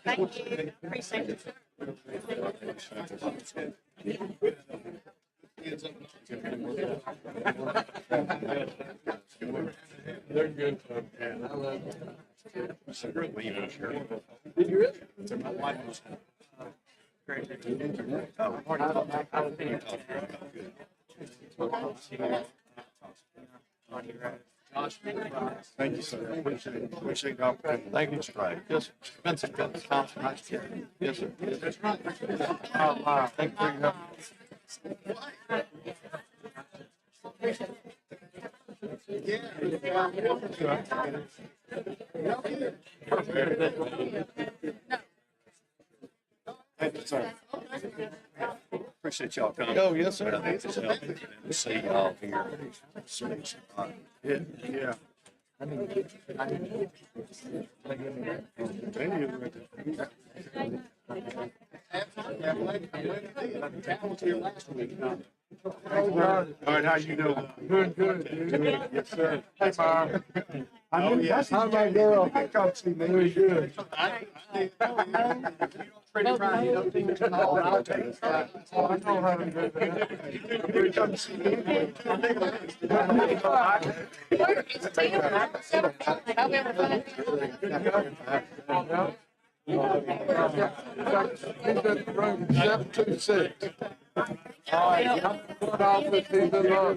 Thank you. Appreciate it. They're good folks, man. I love them. Did you really? Thank you, sir. Appreciate the opportunity. Thank you, sir. Yes, sir. Vincent Thompson, nice to meet you. Yes, sir. Yes, sir. Oh, wow. Thank you for your help. Thank you, sir. Appreciate y'all coming. Oh, yes, sir. I think it's helping to see y'all here. Yeah, yeah. I need All right, how you doing? Good, good, dude. Yes, sir. Hey, Bob. Oh, yes. How's my girl? Come see me. Very good. Pretty right. You don't think it's all I'll take it. Oh, I know how to do that. You come see me. Where is Tim? How we ever find him? He's in room 726. All right, I'm going off with these little.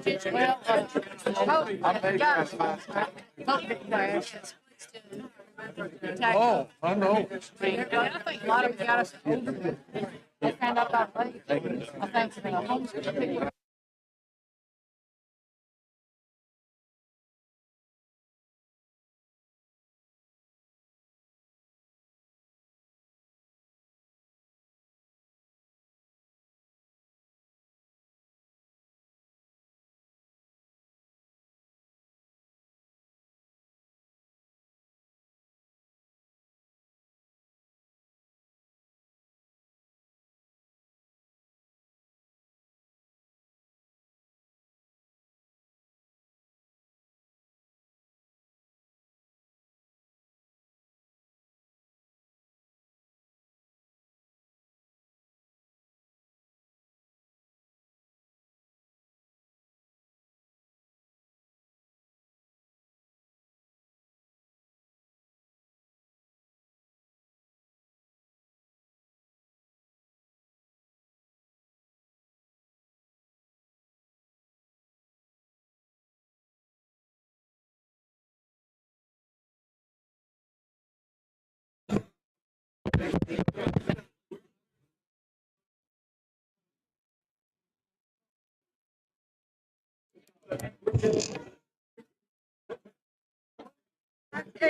Oh, I know. I think a lot of them got us older. They found out about late. I think for the homeschool.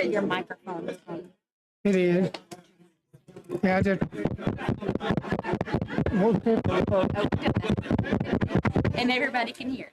Your microphone is on. It is. Yeah, I just, most people, And everybody can hear.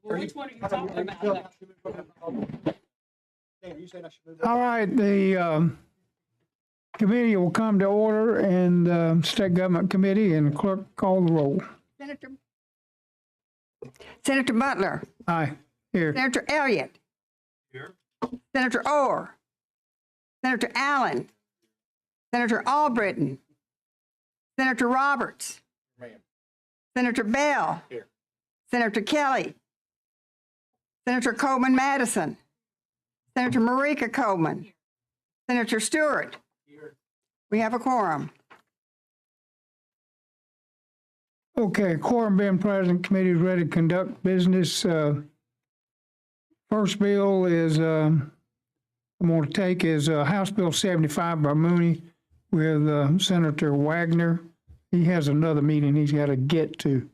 Which one are you talking about? All right, the committee will come to order, and State Government Committee, and clerk call the roll. Senator Butler. Aye, here. Senator Elliott. Here. Senator Orr. Senator Allen. Senator Albritton. Senator Roberts. Senator Bell. Here. Senator Kelly. Senator Coleman Madison. Senator Marika Coleman. Senator Stewart. Here. We have a quorum. Okay, quorum being present, committee is ready to conduct business. First bill is, I'm going to take is House Bill 75 by Mooney with Senator Wagner. He has another meeting he's got to get to.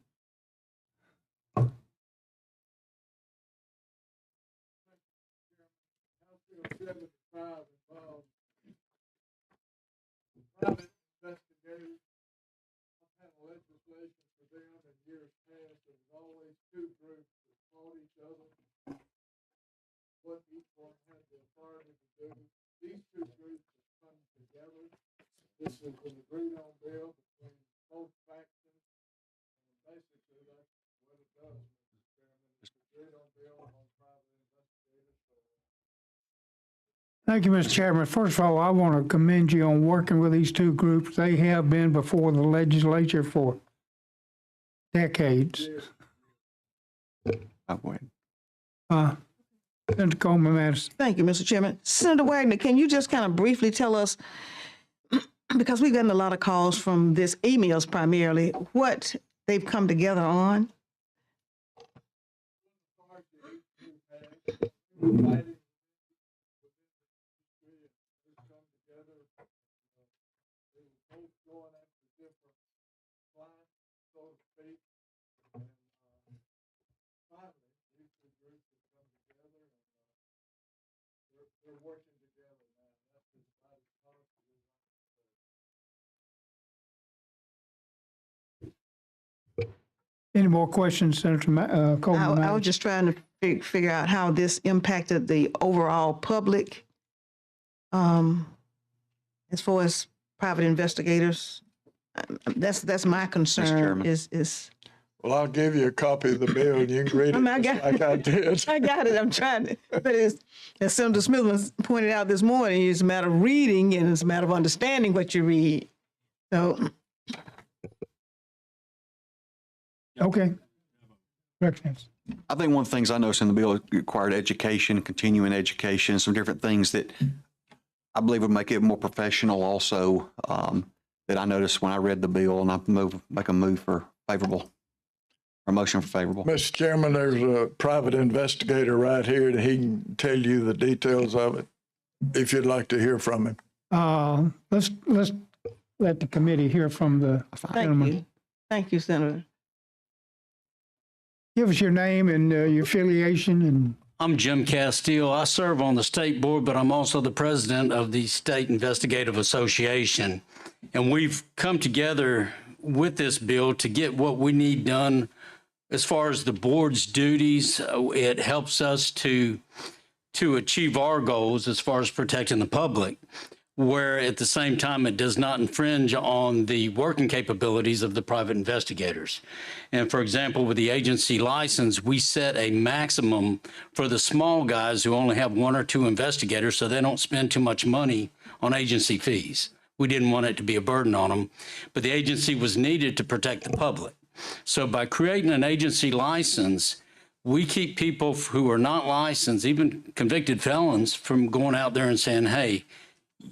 What each one had the authority to do. These two groups have come together. This is an agreed on bill between both factions. And basically, that's what it does, Mr. Chairman. It's an agreed on bill among private investigators. Thank you, Mr. Chairman. First of all, I want to commend you on working with these two groups. They have been before the legislature for decades. Senator Coleman Madison. Thank you, Mr. Chairman. Senator Wagner, can you just kind of briefly tell us, because we've gotten a lot of calls from this, emails primarily, what they've come together on? They're working together now. That's about as positive. Any more questions, Senator Coleman I Madison? was just trying to figure out how this impacted the overall public as far as private investigators. That's my concern Chairman. is Well, I'll give you a copy of the bill and you can read it I just like I did. I got it. I'm trying to, but it's, as Senator Smith was pointed out this morning, it's a matter of reading and it's a matter of understanding what you read. So, Okay. Corrections. I think one of the things I noticed in the bill required education, continuing education, some different things that I believe would make it more professional also, that I noticed when I read the bill, and I make a move for favorable, or motion for favorable. Mr. Chairman, there's a private investigator right here and he can tell you the details of it if you'd like to hear from him. Let's let the committee hear from the gentleman. you. Thank you, Senator. Give us your name and your affiliation. And I'm Jim Castile. I serve on the state board, but I'm also the president of the State Investigative Association. And we've come together with this bill to get what we need done as far as the board's duties. It helps us to achieve our goals as far as protecting the public, where at the same time it does not infringe on the working capabilities of the private investigators. And for example, with the agency license, we set a maximum for the small guys who only have one or two investigators so they don't spend too much money on agency fees. We didn't want it to be a burden on them, but the agency was needed to protect the public. So by creating an agency license, we keep people who are not licensed, even convicted felons, from going out there and saying, hey,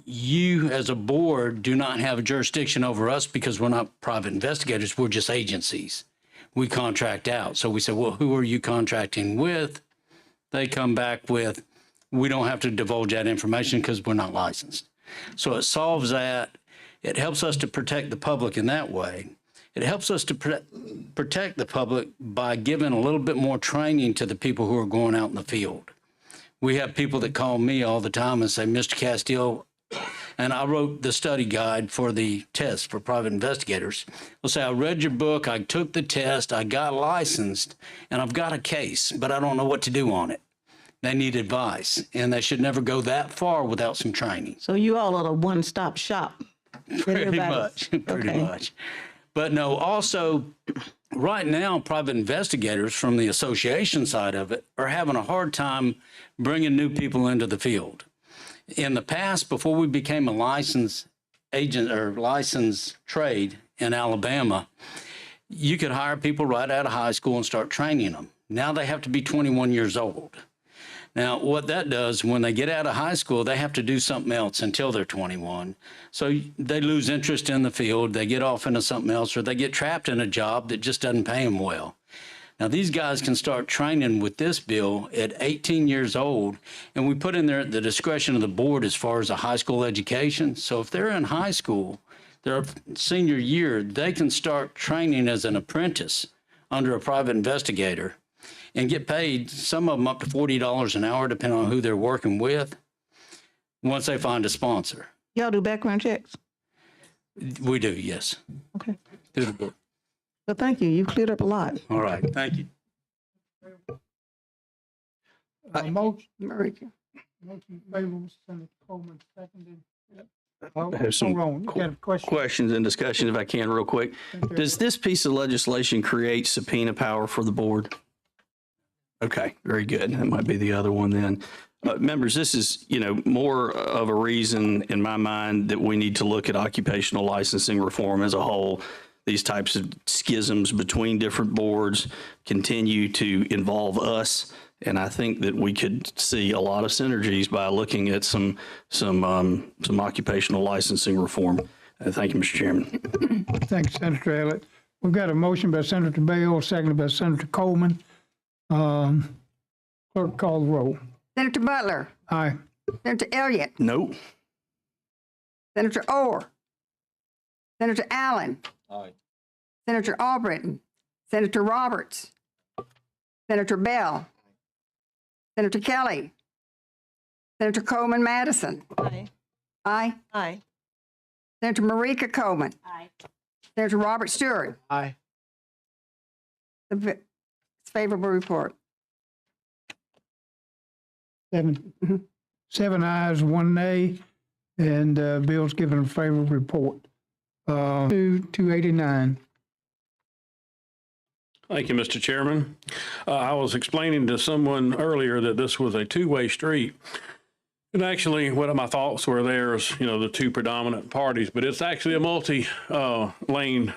you as a board do not have a jurisdiction over us because we're not private investigators, we're just agencies. We contract out. So we said, well, who are you contracting with? They come back with, we don't have to divulge that information because we're not licensed. So it solves that. It helps us to protect the public in that way. It helps us to protect the public by giving a little bit more training to the people who are going out in the field. We have people that call me all the time and say, Mr. Castile, and I wrote the study guide for the test for private investigators. Let's say I read your book, I took the test, I got licensed, and I've got a case, but I don't know what to do on it. They need advice, and they should never go that far without some training. So you all are the one-stop shop. Pretty much, pretty much. But no, also, right now, private investigators from the association side of it are having a hard time bringing new people into the field. In the past, before we became a licensed agent or licensed trade in Alabama, you could hire people right out of high school and start training them. Now they have to be 21 years old. Now, what that does, when they get out of high school, they have to do something else until they're 21. So they lose interest in the field, they get off into something else, or they get trapped in a job that just doesn't pay them well. Now, these guys can start training with this bill at 18 years old, and we put in there at the discretion of the board as far as a high school education. So if they're in high school, their senior year, they can start training as an apprentice under a private investigator and get paid, some of them up to $40 an hour, depending on who they're working with, once they find a sponsor. Y'all do background checks? We do, yes. Okay. Through the board. Well, thank you. You cleared up a lot. All right, thank you. Motion, Marika. motion favorable, Senator Coleman seconded. I have some Hold on, you got a question? questions and discussion if I can real quick. Does this piece of legislation create subpoena power for the board? Okay, very good. That might be the other one then. Members, this is, more of a reason in my mind that we need to look at occupational licensing reform as a whole. These types of schisms between different boards continue to involve us. And I think that we could see a lot of synergies by looking at some occupational licensing reform. Thank you, Mr. Chairman. Thank you, Senator Elliott. We've got a motion by Senator Bell, seconded by Senator Coleman. Clerk, call the roll. Senator Butler. Aye. Senator Elliott. Nope. Senator Orr. Senator Allen. Aye. Senator Albritton. Senator Roberts. Senator Bell. Senator Kelly. Senator Coleman Madison. Aye. Aye. Aye. Senator Marika Coleman. Aye. Senator Robert Stewart. Aye. It's favorable report. Seven ayes, one nay, and Bill's given a favorable report. 289. Thank you, Mr. Chairman. I was explaining to someone earlier that this was a two-way street. And actually, what my thoughts were there is, the two predominant parties, but it's actually a multi-lane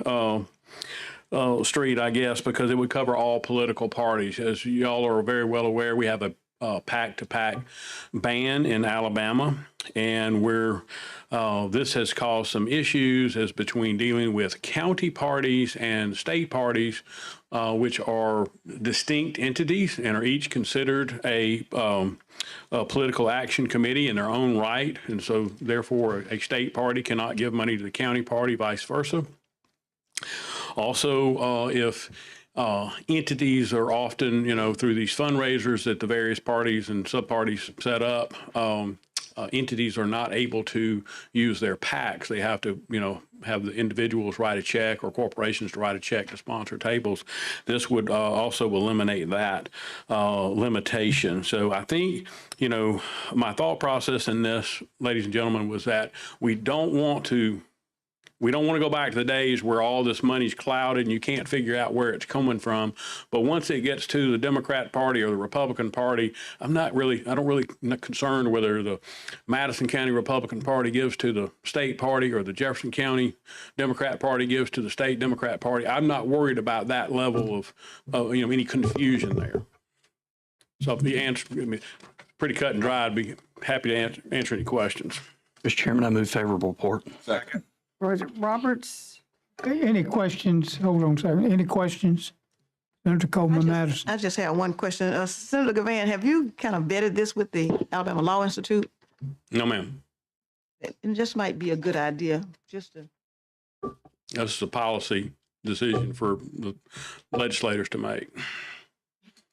street, I guess, because it would cover all political parties. As y'all are very well aware, we have a pack-to-pack ban in Alabama, and this has caused some issues as between dealing with county parties and state parties, which are distinct entities and are each considered a political action committee in their own right, and so therefore a state party cannot give money to the county party, vice versa. Also, if entities are often, through these fundraisers that the various parties and sub-parties set up, entities are not able to use their PACs. They have to, have the individuals write a check or corporations to write a check to sponsor tables. This would also eliminate that limitation. So I think, my thought process in this, ladies and gentlemen, was that we don't want to go back to the days where all this money's clouded and you can't figure out where it's coming from. But once it gets to the Democrat Party or the Republican Party, I'm not concerned whether the Madison County Republican Party gives to the state party or the Jefferson County Democrat Party gives to the state Democrat Party. I'm not worried about that level of any confusion there. So the answer, pretty cut and dry. I'd be happy to answer any questions. Mr. Chairman, I move favorable report. Second. Roberts. Any questions? Hold on a second. Any questions? Senator Coleman Madison. I just have one question. Senator Gavan, have you kind of vetted this with the Alabama Law Institute? No, ma'am. It just might be a good idea, just to. This is a policy decision for the legislators to make.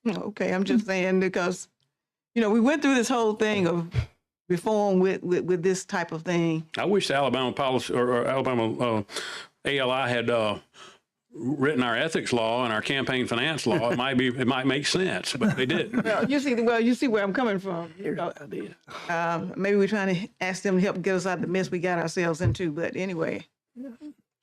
Okay, I'm just saying because, we went through this whole thing of reform with this type of thing? I wish the Alabama policy or Alabama ALI had written our ethics law and our campaign finance law. It might make sense, but they didn't. You see where I'm coming from. You know, maybe we're trying to ask them to help get us out of the mess we got ourselves into. But anyway,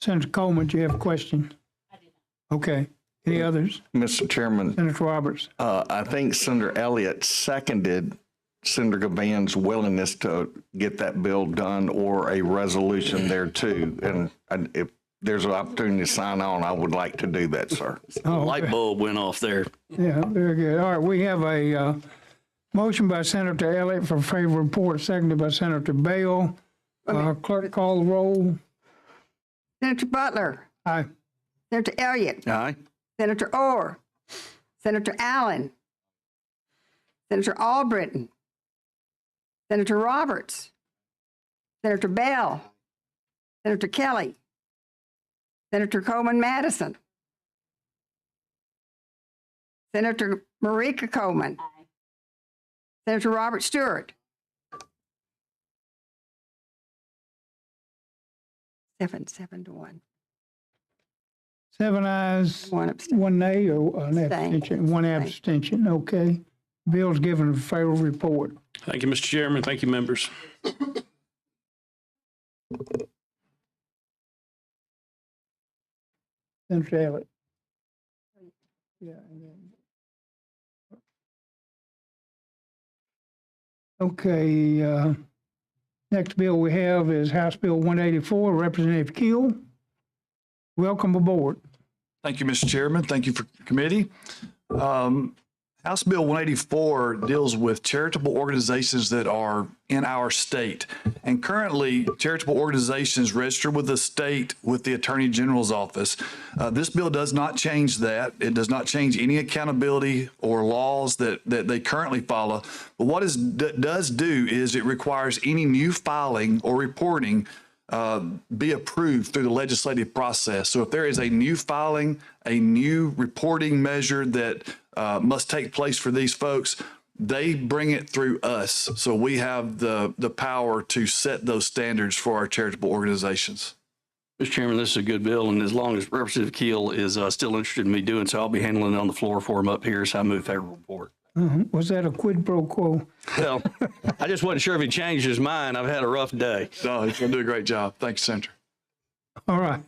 Senator Coleman, do you have a question? I did not. Okay. Any others? Mr. Chairman, Senator Roberts? I think Senator Elliott seconded Senator Gavan's willingness to get that bill done or a resolution there too. And if there's an opportunity to sign on, I would like to do that, sir. Oh, Light bulb went off there. yeah, very good. All right, we have a motion by Senator Elliott for favorable report, seconded by Senator Bell. Clerk, call the roll. Senator Butler, Aye. Senator Elliott, Aye. Senator Orr, Senator Allen, Senator Albritton, Senator Roberts, Senator Bell, Senator Kelly, Senator Coleman Madison, Senator Marika Coleman, Senator Robert Stewart. 7-1. 7 ayes, One abstain. 1 nay, or an Abstain. abstention, 1 abstention. Okay. Bill's given a favorable report. Thank you, Mr. Chairman. Thank you, members. Senator Elliott. Yeah. and then- Okay, next bill we have is House Bill 184, Representative Keel. Welcome aboard. Thank you, Mr. Chairman. Thank you for committee. House Bill 184 deals with charitable organizations that are in our state. And currently, charitable organizations register with the state with the Attorney General's office. This bill does not change that. It does not change any accountability or laws that they currently follow. But what it does do is it requires any new filing or reporting be approved through the legislative process. So if there is a new filing, a new reporting measure that must take place for these folks, they bring it through us. So we have the power to set those standards for our charitable organizations. Mr. Chairman, this is a good bill, and as long as Representative Keel is still interested in me doing so, I'll be handling it on the floor for him up here, so I move favorable report. Was that a quid pro quo? Well, I just wasn't sure if he changed his mind. I've had a rough day. No, he's going to do a great job. Thank you, Senator. All right.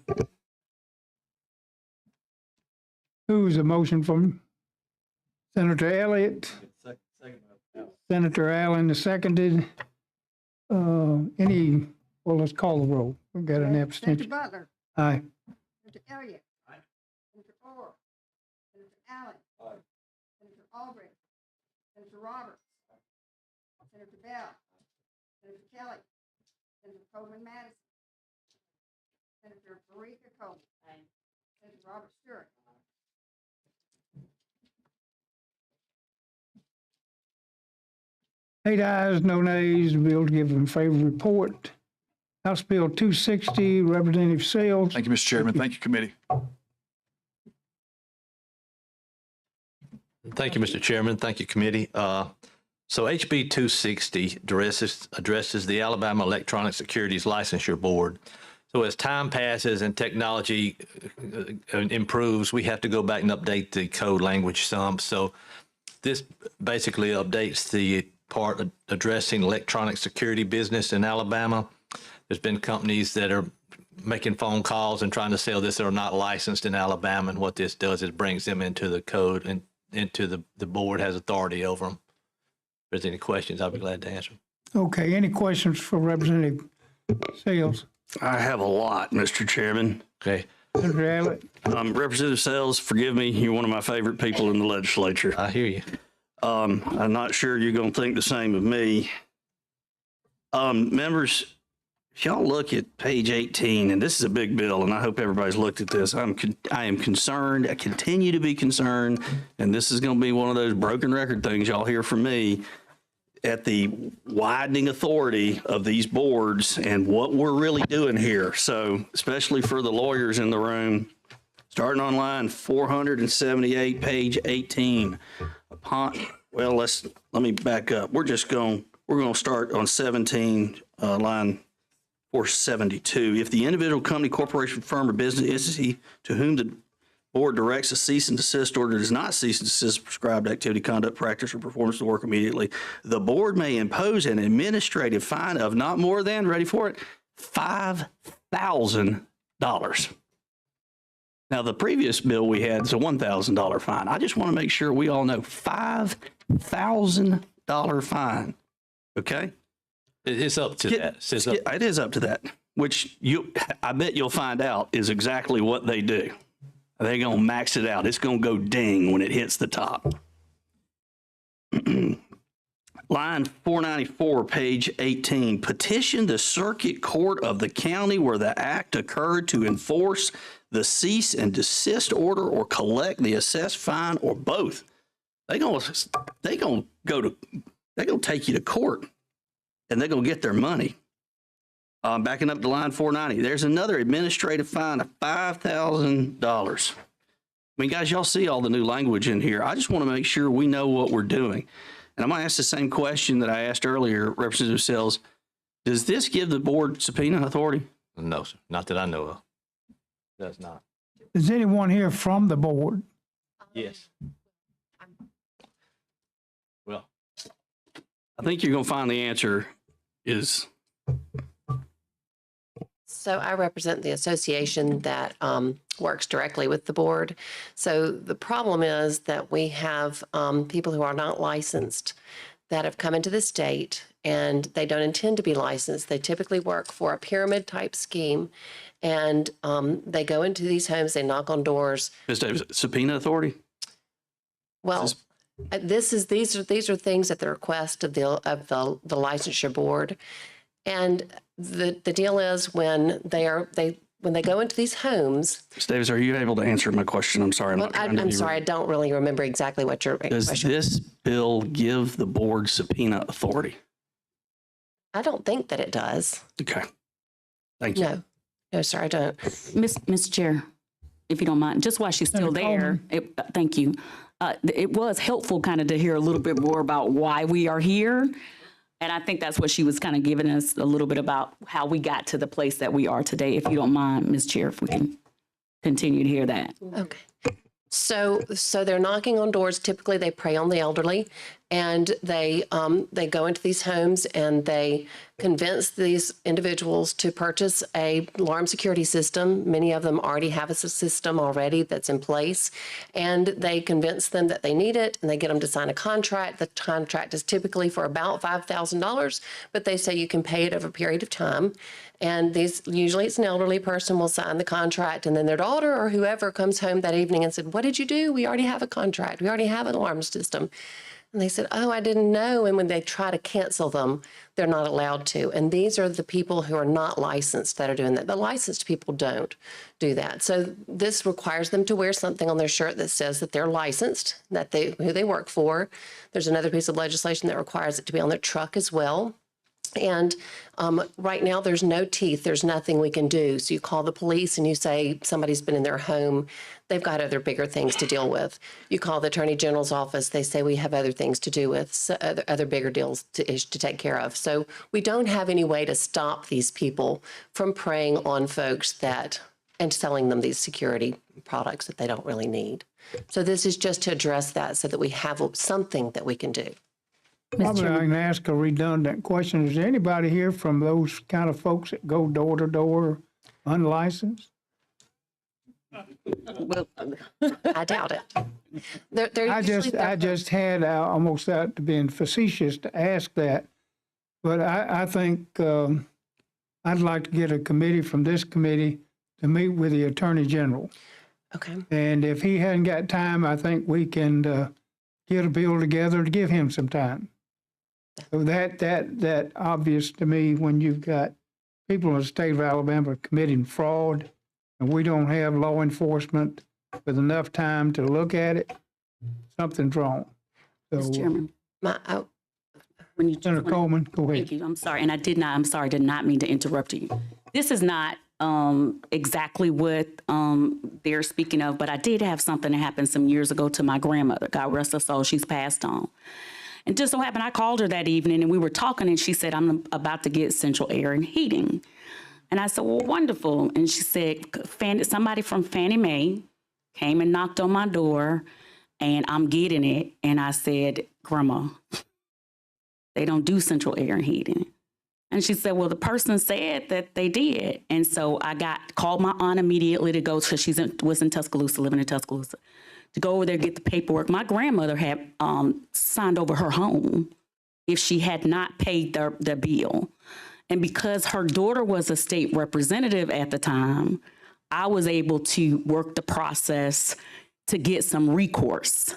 Who's the motion from Senator Elliott? Senator Allen, the seconded. Well, let's call the roll. We got an Senator abstention. Butler, Aye. Senator Elliott, Senator Orr, Senator Allen, Senator Albritton, Senator Roberts, Senator Bell, Senator Kelly, Senator Coleman Madison, Senator Marika Coleman, Senator Robert Stewart. Eight ayes, no nays. The bill given favorable report. House Bill 260, Representative Sales. Thank you, Mr. Chairman. Thank you, committee. Thank you, Mr. Chairman. Thank you, committee. So HB 260 addresses the Alabama Electronic Securities Licensure Board. So as time passes and technology improves, we have to go back and update the code language some. So this basically updates the part addressing electronic security business in Alabama. There's been companies that are making phone calls and trying to sell this that are not licensed in Alabama. And what this does is brings them into the code and into the board has authority over them. If there's any questions, I'll be glad to answer. Okay, any questions for Representative Sales? I have a lot, Mr. Chairman. Okay. Senator Elliott? Representative Sales, forgive me, you're one of my favorite people in the legislature. I hear you. I'm not sure you're going to think the same of me. Members, if y'all look at page 18, and this is a big bill, and I hope everybody's looked at this. I am concerned. I continue to be concerned, and this is going to be one of those broken record things y'all hear from me at the widening authority of these boards and what we're really doing here. So, especially for the lawyers in the room, starting on line 478, page 18. Let me back up. We're just going to We're going to start on 17, line 472. If the individual, company, corporation, firm, or business entity to whom the board directs a cease and desist order does not cease and desist prescribed activity, conduct, practice, or performance of the work immediately, the board may impose an administrative fine of not more than, ready for it, $5,000. Now, the previous bill we had is a $1,000 fine. I just want to make sure we all know $5,000 fine. Okay? It's up to that. It is up to that, which I bet you'll find out is exactly what they do. They're going to max it out. It's going to go ding when it hits the top. Line 494, page 18, petition the circuit court of the county where the act occurred to enforce the cease and desist order or collect the assessed fine or both. They're going to take you to court and they're going to get their money. Backing up to line 490, there's another administrative fine of $5,000. I mean, guys, y'all see all the new language in here. I just want to make sure we know what we're doing. And I'm going to ask the same question that I asked earlier, Representative Sells. Does this give the board subpoena authority? No, sir. Not that I know of. Does not. Is anyone here from the board? Yes. Well, I think you're going to find the answer is. So I represent the association that works directly with the board. So the problem is that we have people who are not licensed that have come into the state and they don't intend to be licensed. They typically work for a pyramid type scheme and they go into these homes, they knock on doors. Ms. Davis, subpoena authority? Well, these are things at the request of the licensure board. And the deal is when they go into these homes. Ms. Davis, are you able to answer my question? I'm sorry. I'm sorry. I don't really remember exactly what your question. Does this bill give the board subpoena authority? I don't think that it does. Okay. Thank you. No, sir, I don't. Mr. Chair, if you don't mind, just while she's still there, thank you. It was helpful kind of to hear a little bit more about why we are here. And I think that's what she was kind of giving us a little bit about how we got to the place that we are today. If you don't mind, Ms. Chair, if we can continue to hear that. Okay. So they're knocking on doors. Typically, they prey on the elderly, and they go into these homes and they convince these individuals to purchase a alarm security system. Many of them already have a system already that's in place, and they convince them that they need it, and they get them to sign a contract. The contract is typically for about $5,000, but they say you can pay it over a period of time. And usually it's an elderly person will sign the contract, and then their daughter or whoever comes home that evening and said, "What did you do? We already have a contract. We already have an alarm system." And they said, "Oh, I didn't know." And when they try to cancel them, they're not allowed to. And these are the people who are not licensed that are doing that. The licensed people don't do that. So this requires them to wear something on their shirt that says that they're licensed, that who they work for. There's another piece of legislation that requires it to be on their truck as well. And right now there's no teeth. There's nothing we can do. So you call the police and you say somebody's been in their home. They've got other bigger things to deal with. You call the Attorney General's office. They say we have other things to do with, so other bigger deals to take care of. So we don't have any way to stop these people from preying on folks and selling them these security products that they don't really need. So this is just to address that so that we have something that we can do. Probably I can ask a redundant question. Is there anybody here from those kind of folks that go door to door unlicensed? Well, I doubt it. I just had almost out to being facetious to ask that, but I think I'd like to get a committee from this committee to meet with the Attorney General. Okay. And if he hadn't got time, I think we can get a bill together to give him some time. So that obvious to me when you've got people in the state of Alabama committing fraud and we don't have law enforcement with enough time to look at it, something's wrong. So, Mr. Chairman. When you, Senator Coleman, go ahead. Thank you. I'm sorry. And did not mean to interrupt you. This is not exactly what they're speaking of, but I did have something that happened some years ago to my grandmother. God rest her soul. She's passed on. And just so happened, I called her that evening and we were talking and she said, I'm about to get central air and heating. And I said, well, wonderful. And she said, somebody from Fannie Mae came and knocked on my door and I'm getting it. And I said, Grandma, they don't do central air and heating. And she said, well, the person said that they did. And so I called my aunt immediately to go, because was in Tuscaloosa, living in Tuscaloosa, to go over there, get the paperwork. My grandmother had signed over her home if she had not paid the bill. And because her daughter was a state representative at the time, I was able to work the process to get some recourse.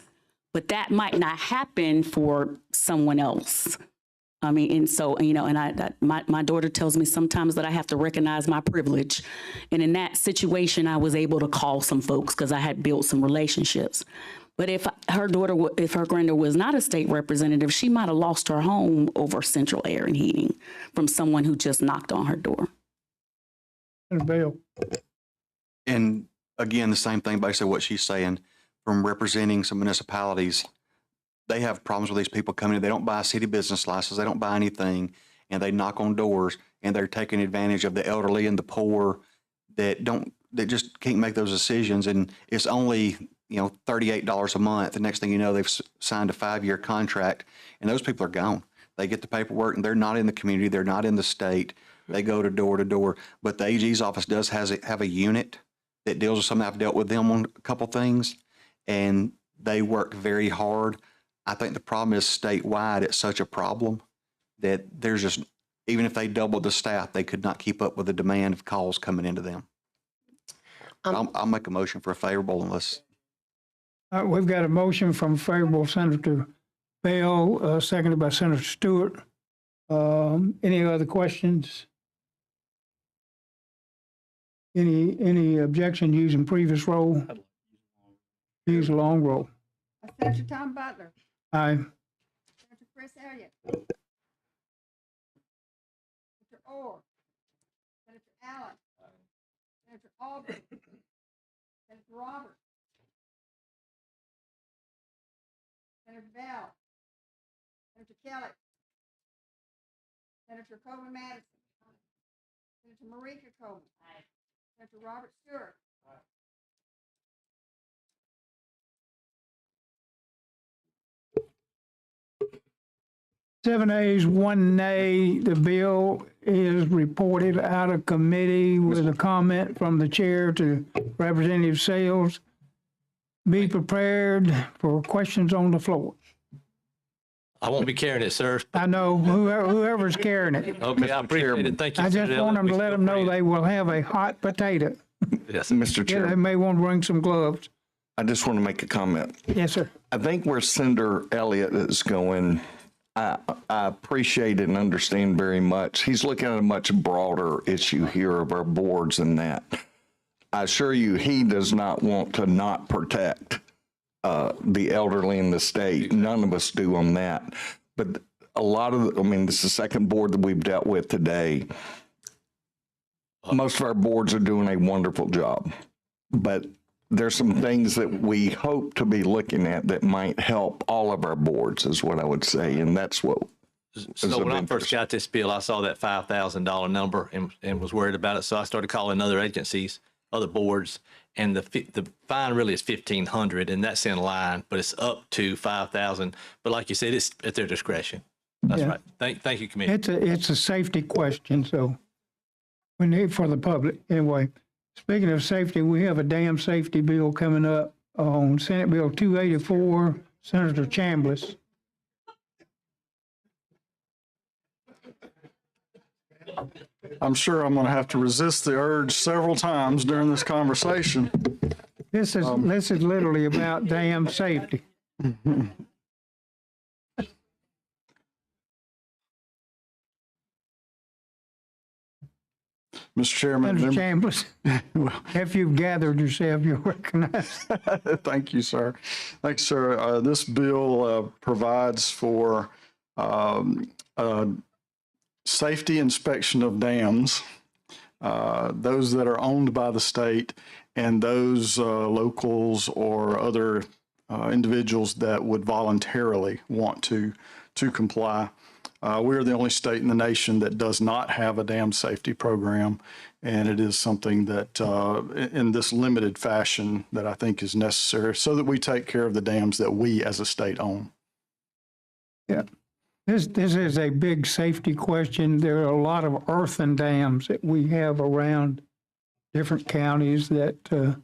But that might not happen for someone else. I mean, and so, you know, and my daughter tells me sometimes that I have to recognize my privilege. And in that situation, I was able to call some folks because I had built some relationships. But if her granddaughter was not a state representative, she might have lost her home over central air and heating from someone who just knocked on her door. Bill. And again, the same thing, basically what she's saying, from representing some municipalities, they have problems with these people coming in. They don't buy a city business license. They don't buy anything, and they knock on doors, and they're taking advantage of the elderly and the poor that just can't make those decisions. And it's only, $38 a month. The next thing you know, they've signed a 5-year contract, and those people are gone. They get the paperwork, and they're not in the community. They're not in the state. They go to door. But the AG's office does have a unit that deals with something. I've dealt with them on a couple things, and they work very hard. I think the problem is statewide, it's such a problem that there's just, even if they doubled the staff, they could not keep up with the demand of calls coming into them. I'll make a motion for a favorable unless. We've got a motion from favorable Senator Bell, seconded by Senator Stewart. Any other questions? Any objection using previous roll? Use a long roll. Senator Tom Butler. Aye. Senator Chris Elliott. Senator Orr. Senator Allen. Senator Albright. Senator Roberts. Senator Bell. Senator Kelly. Senator Coleman Madison. Senator Marika Coleman. Senator Robert Stewart. 7 ayes, 1 nay. The bill is reported out of committee with a comment from the chair to Representative Sales. Be prepared for questions on the floor. I won't be carrying it, sir. I know whoever's carrying it. Okay, I appreciate it. Thank you. I just Senator want them to Elliott. let them know they will have a hot potato. Yes. Mr. Yeah, Chair, they may want to bring some gloves. I just want to make a comment. Yes, sir. I think where Senator Elliott is going, I appreciate and understand very much. He's looking at a much broader issue here of our boards than that. I assure you, he does not want to not protect the elderly in the state. None of us do on that. But a lot of, this is the second board that we've dealt with today. Most of our boards are doing a wonderful job, but there's some things that we hope to be looking at that might help all of our boards, is what I would say. And that's what. So when I first got this bill, I saw that $5,000 number and was worried about it. So I started calling other agencies, other boards, and the fine really is $1,500, and that's in line, but it's up to $5,000. But like you said, it's at their discretion. That's right. Thank you, Committee. It's a safety question, so we need for the public. Anyway, speaking of safety, we have a dam safety bill coming up on Senate Bill 284, Senator Chambliss. I'm sure I'm going to have to resist the urge several times during this conversation. This is literally about dam safety. Mr. Chairman. Senator Chambliss, if you've gathered yourself, you're recognized. Thank you, sir. Thanks, sir. This bill provides for safety inspection of dams, those that are owned by the state and those locals or other individuals that would voluntarily want to comply. We're the only state in the nation that does not have a dam safety program, and it is something that in this limited fashion that I think is necessary so that we take care of the dams that we as a state own. Yeah. This is a big safety question. There are a lot of earthen dams that we have around different counties that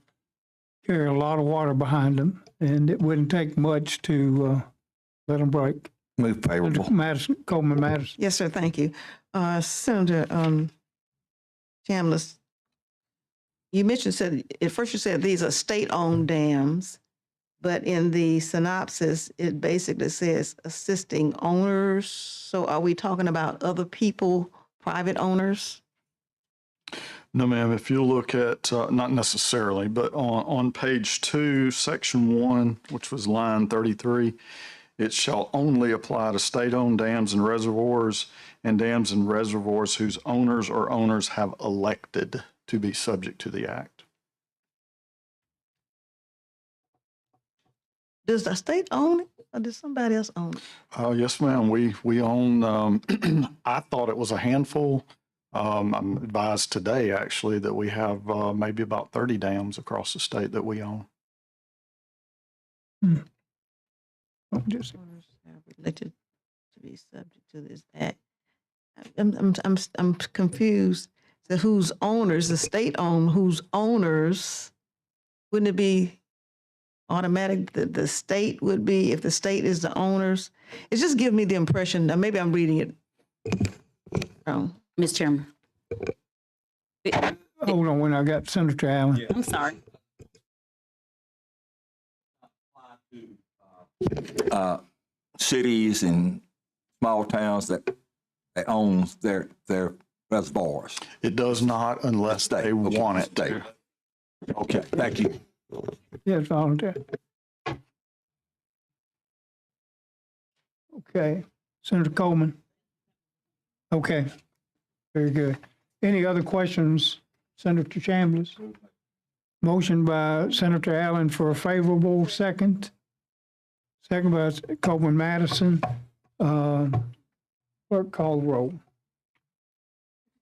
carry a lot of water behind them, and it wouldn't take much to let them break. Move favorable. Coleman Madison. Yes, sir. Thank you. Senator Chambliss, you mentioned, at first you said these are state-owned dams, but in the synopsis, it basically says assisting owners. So are we talking about other people, private owners? No, ma'am. If you look at, not necessarily, but on page 2, section 1, which was line 33, it shall only apply to state-owned dams and reservoirs whose owners or owners have elected to be subject to the act. Does the state own it, or does somebody else own it? Yes, ma'am. We own, I thought it was a handful. I'm advised today, actually, that we have maybe about 30 dams across the state that we own. Owners have elected to be subject to this act. I'm confused. So whose owners, the state own, whose owners, wouldn't it be automatic that the state would be, if the state is the owners? It just gives me the impression, maybe I'm reading it wrong. Ms. Chairman. Hold on, when I got Senator Allen. I'm sorry. Cities and small towns that own their reservoirs. It does not unless they want it to. Okay, thank you. Yes, volunteer. Okay, Senator Coleman. Okay, very good. Any other questions, Senator Chambliss? Motion by Senator Allen for a favorable second. Second by Coleman Madison. Clerk, call the roll.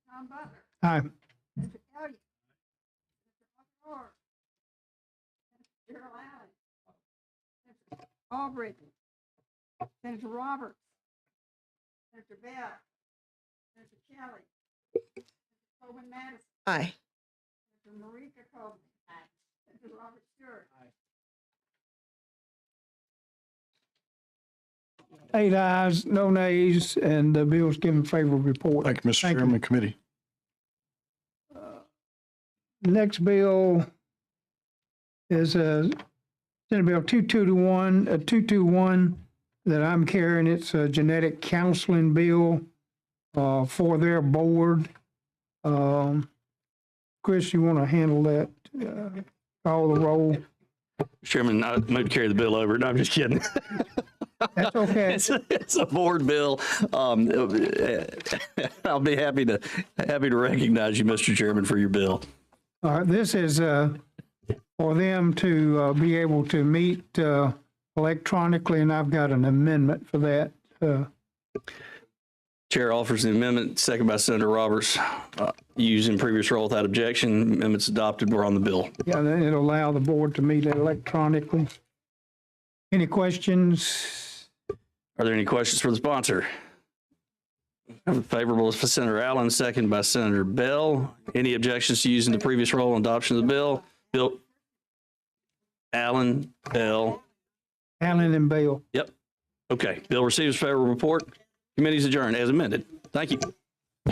Tom Butler. Aye. Mr. Elliott. Mr. Buckner. Mr. Gerald Allen. Senator Albritton. Senator Roberts. Senator Bell. Senator Kelly. Senator Coleman Madison. Aye. Senator Marika Coleman. Aye. Senator Robert Stewart. Aye. 8 ayes, no nays, and the bill's given favorable report. Thank you, Mr. Chairman, committee. Next bill is Senate Bill 221 that I'm carrying. It's a genetic counseling bill for their board. Chris, you want to handle that? Call the roll. Chairman, I might carry the bill over. No, I'm just kidding. That's okay. It's a board bill. I'll be happy to recognize you, Mr. Chairman, for your bill. All right, this is for them to be able to meet electronically, and I've got an amendment for that. Chair offers the amendment, second by Senator Roberts. Used in previous role without objection. Amendments adopted. We're on the bill. Yeah, it'll allow the board to meet electronically. Any questions? Are there any questions for the sponsor? Favorable is for Senator Allen, second by Senator Bell. Any objections to using the previous role and adoption of the bill? Bill Allen, Bell. Allen and Bell. Yep. Okay. Bill receives favorable report. Committee's adjourned as amended. Thank you.